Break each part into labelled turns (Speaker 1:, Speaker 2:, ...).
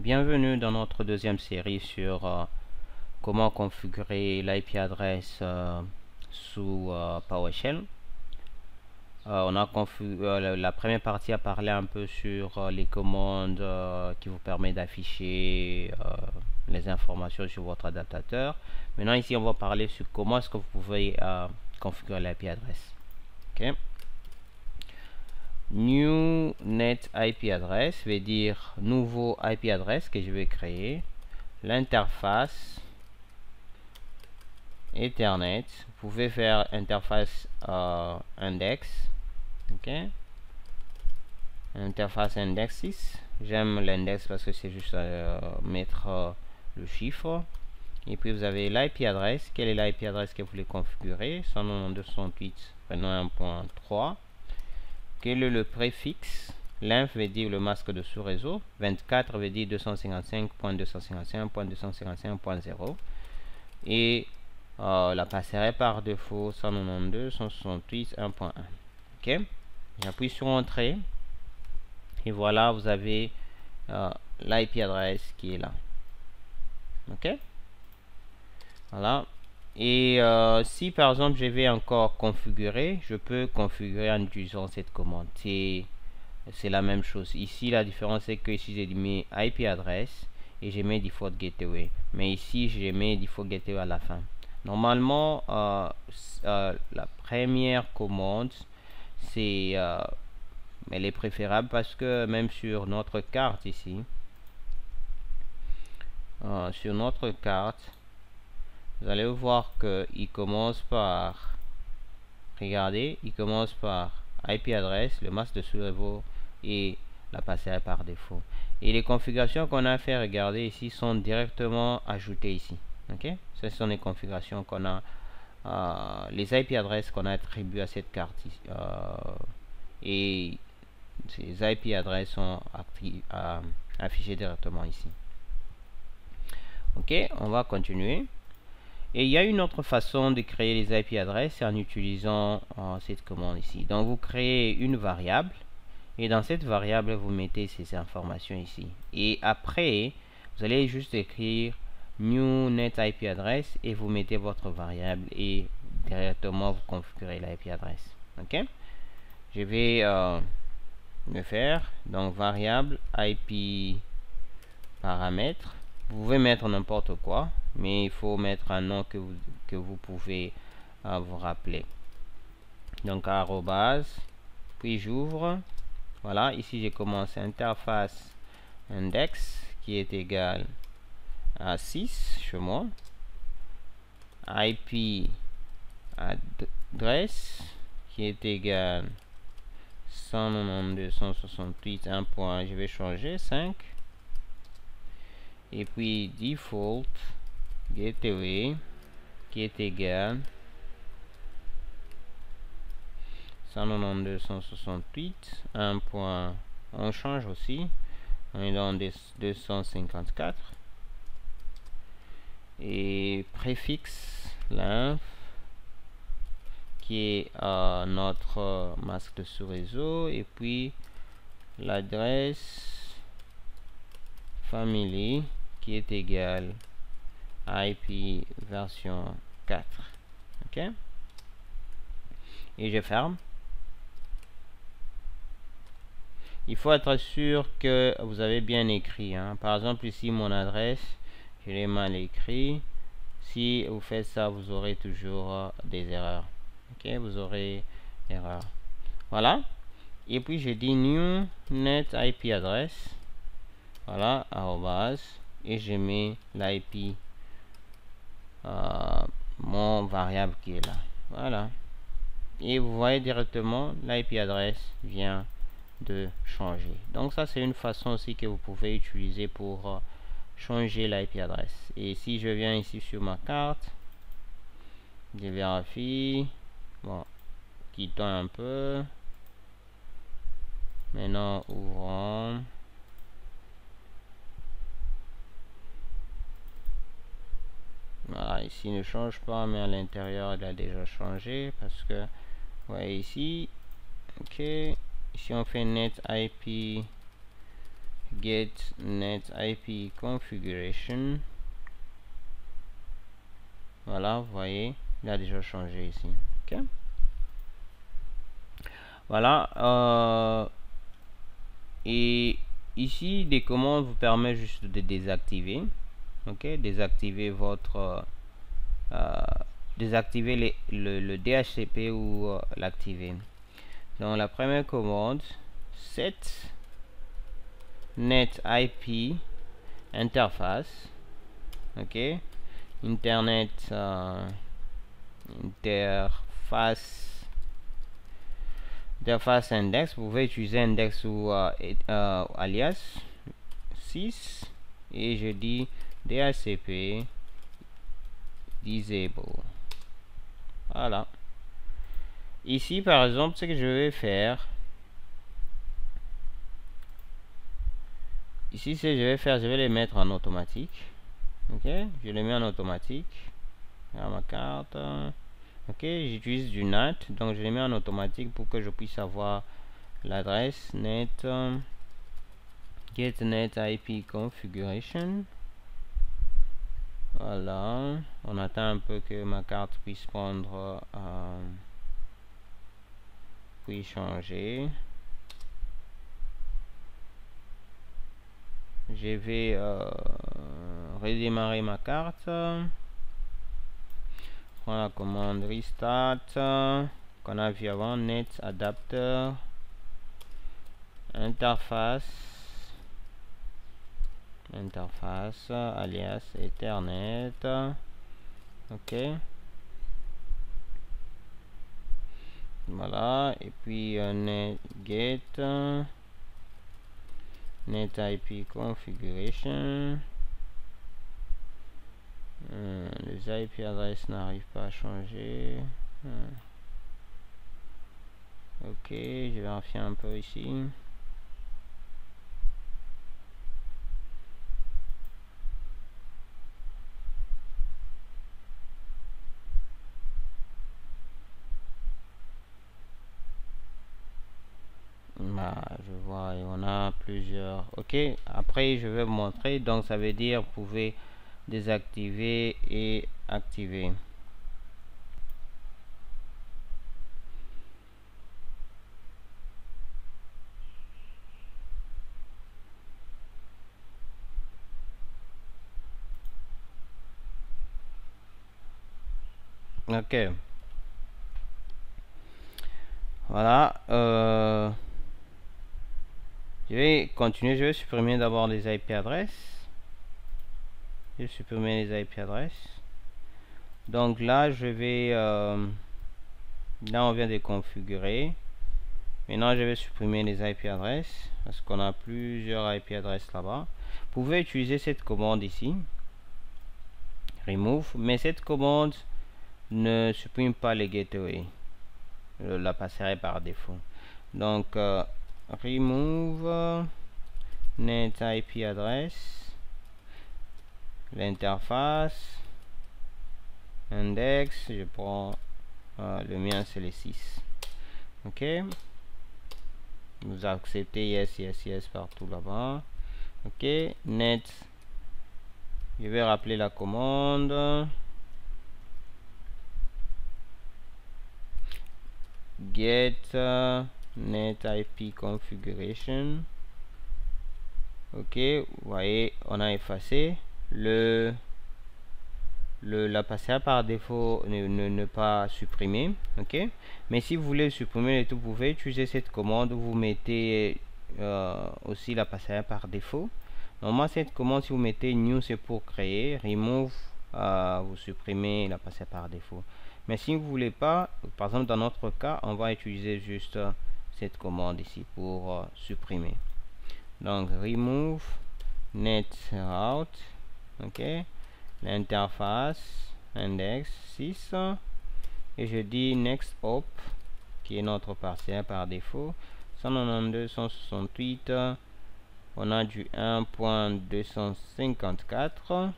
Speaker 1: Bienvenue dans notre deuxième série sur comment configurer l'IP adresse sous PowerShell. La première partie a parlé un peu sur les commandes qui vous permettent d'afficher les informations sur votre adaptateur. Maintenant ici on va parler sur comment est-ce que vous pouvez configurer l'IP adresse. Ok. New net IP address veut dire nouveau IP adresse que je vais créer. L'interface Ethernet, vous pouvez faire interface index. Ok, interface indexes. J'aime l'index parce que c'est juste mettre le chiffre. Et puis vous avez l'IP adresse. Quelle est l'IP adresse que vous voulez configurer? 192.168.1.3. Quel est le préfixe? L'inf veut dire le masque de sous-réseau. 24 veut dire 255.255.255.0. Et la passerelle par défaut 192.168.1.1. Ok. J'appuie sur Entrée. Et voilà, vous avez l'IP adresse qui est là. Ok. Voilà. Et si par exemple je vais encore configurer, je peux configurer en utilisant cette commande. C'est la même chose. Ici, la différence c'est que ici j'ai mis IP adresse et j'ai mis default gateway. Mais ici, j'ai mis default gateway à la fin. Normalement, la première commande, elle est préférable parce que même sur notre carte ici, sur notre carte, vous allez voir que il commence par, regardez, il commence par IP adresse, le masque de sous-réseau et la passerelle par défaut. Et les configurations qu'on a fait, regardez ici, sont directement ajoutées ici. Ok, ce sont les configurations qu'on a, les IP adresses qu'on a attribuées à cette carte ici, et ces IP adresses sont affichées directement ici. Ok, on va continuer. Et il y a une autre façon de créer les IP adresses, c'est en utilisant cette commande ici. Donc vous créez une variable et dans cette variable vous mettez ces informations ici. Et après vous allez juste écrire new net IP address et vous mettez votre variable et directement vous configurez l'IP adresse. Ok. Je vais le faire. Donc variable IP paramètre. Vous pouvez mettre n'importe quoi, mais il faut mettre un nom que vous pouvez vous rappeler. Donc arrobase, puis j'ouvre. Voilà, ici j'ai commencé interface index qui est égal à 6 chez moi. IP adresse qui est égal 192.168.1. Je vais changer 5. Et puis default gateway qui est égal 192.168.1. On change aussi, on est dans 254. Et préfixe l'inf qui est notre masque de sous-réseau, et puis l'adresse family qui est égal IP version 4. Ok, et je ferme. Il faut être sûr que vous avez bien écrit, hein. Par exemple ici mon adresse, je l'ai mal écrit. Si vous faites ça, vous aurez toujours des erreurs. Ok, vous aurez erreur. Voilà. Et puis j'ai dit new net IP address. Voilà, arrobase, et je mets l'IP, mon variable qui est là. Voilà. Et vous voyez directement l'IP adresse vient de changer. Donc ça c'est une façon aussi que vous pouvez utiliser pour changer l'IP adresse. Et si je viens ici sur ma carte, je vérifie. Bon, quittons un peu. Maintenant ouvrons. Voilà, ici ne change pas, mais à l'intérieur il a déjà changé parce que vous voyez ici. Ok, ici on fait net IP get net IP configuration. Voilà, vous voyez, il a déjà changé ici. Ok. Voilà. Et ici, des commandes vous permettent juste de désactiver. Ok, désactiver votre désactiver le DHCP ou l'activer. Donc la première commande, set net IP interface. Ok, internet interface index. Vous pouvez utiliser index ou alias 6 et je dis DHCP disable. Voilà. Ici par exemple, ce que je vais faire ici, je vais les mettre en automatique. Ok, je les mets en automatique à ma carte. Ok, j'utilise du NAT, donc je les mets en automatique pour que je puisse avoir l'adresse net get net IP configuration. Voilà, on attend un peu que ma carte puisse prendre puis changer. Je vais redémarrer ma carte. Prends la commande restart qu'on a vu avant, net adapter interface alias ethernet. Ok, voilà, et puis net get net IP configuration. Les IP adresses n'arrivent pas à changer. Ok, je vais vérifier un peu ici. Je vois, et on a plusieurs. Ok, après je vais vous montrer. Donc ça veut dire vous pouvez désactiver et activer. Ok, voilà. Je vais continuer. Je vais supprimer d'abord les IP adresses. Je vais supprimer les IP adresses. Donc là je vais là on vient de configurer. Maintenant je vais supprimer les IP adresses parce qu'on a plusieurs IP adresses là-bas. Vous pouvez utiliser cette commande ici, remove, mais cette commande ne supprime pas les gateways, la passerait par défaut. Donc remove net IP address, l'interface index, je prends le mien c'est les 6. Ok, vous acceptez yes partout là-bas. Ok, net, je vais rappeler la commande get net IP configuration. Ok, vous voyez, on a effacé la passera par défaut, ne pas supprimer. Ok, mais si vous voulez supprimer tout, vous pouvez utiliser cette commande. Vous mettez aussi la passera par défaut. Normalement cette commande, si vous mettez new, c'est pour créer, remove, vous supprimez la passera par défaut. Mais si vous voulez pas, par exemple dans notre cas, on va utiliser juste cette commande ici pour supprimer. Donc remove net route. Ok, l'interface index 6 et je dis next hop qui est notre partiel par défaut 192.168. On a du 1.254.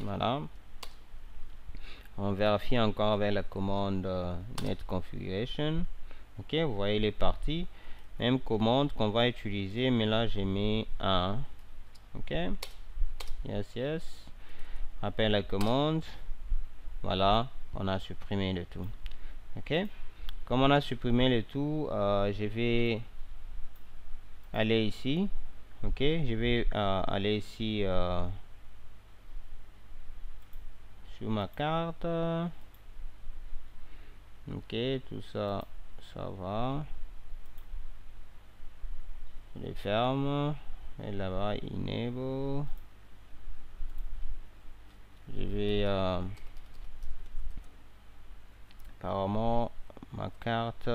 Speaker 1: Voilà, on vérifie encore avec la commande net configuration. Ok, vous voyez les parties. Même commande qu'on va utiliser, mais là j'ai mis 1. Ok, yes. Rappelle la commande. Voilà, on a supprimé le tout. Ok, comme on a supprimé le tout, je vais aller ici. Ok, je vais aller ici sur ma carte. Ok, tout ça, ça va. Je les ferme. Et là-bas, enable. Je vais apparemment ma carte.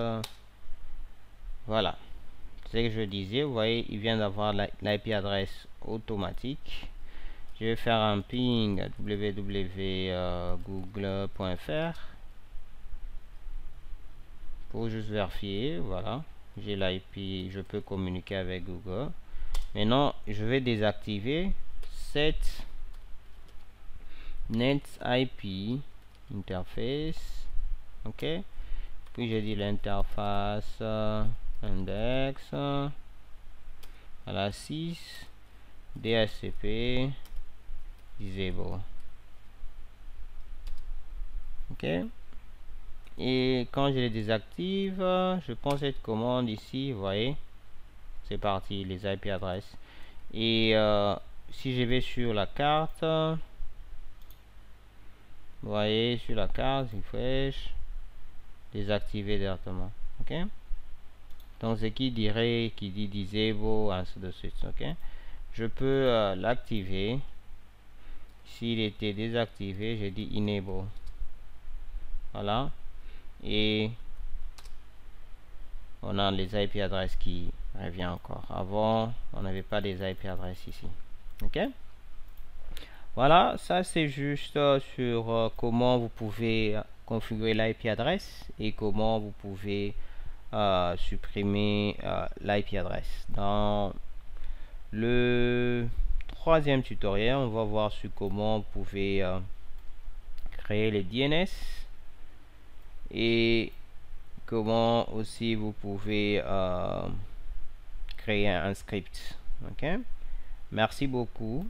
Speaker 1: Voilà. C'est ce que je disais. Vous voyez, il vient d'avoir l'IP adresse automatique. Je vais faire un ping www.google.fr pour juste vérifier. Voilà, j'ai l'IP, je peux communiquer avec Google. Maintenant, je vais désactiver cette NetIP interface. Ok, puis j'ai dit l'interface index à la 6 DHCP disable. Ok, et quand je les désactive, je prends cette commande ici, vous voyez, c'est parti, les IP adresses. Et si je vais sur la carte, vous voyez, sur la carte, refresh, désactiver directement. Ok, donc ce qui dirait, qui dit disable, ainsi de suite. Ok, je peux l'activer. S'il était désactivé, j'ai dit enable. Voilà, et on a les IP adresses qui revient encore. Avant, on n'avait pas des IP adresses ici. Ok, voilà, ça c'est juste sur comment vous pouvez configurer l'IP adresse et comment vous pouvez supprimer l'IP adresse. Dans le troisième tutoriel, on va voir sur comment vous pouvez créer les DNS et comment aussi vous pouvez créer un script. Ok, merci beaucoup.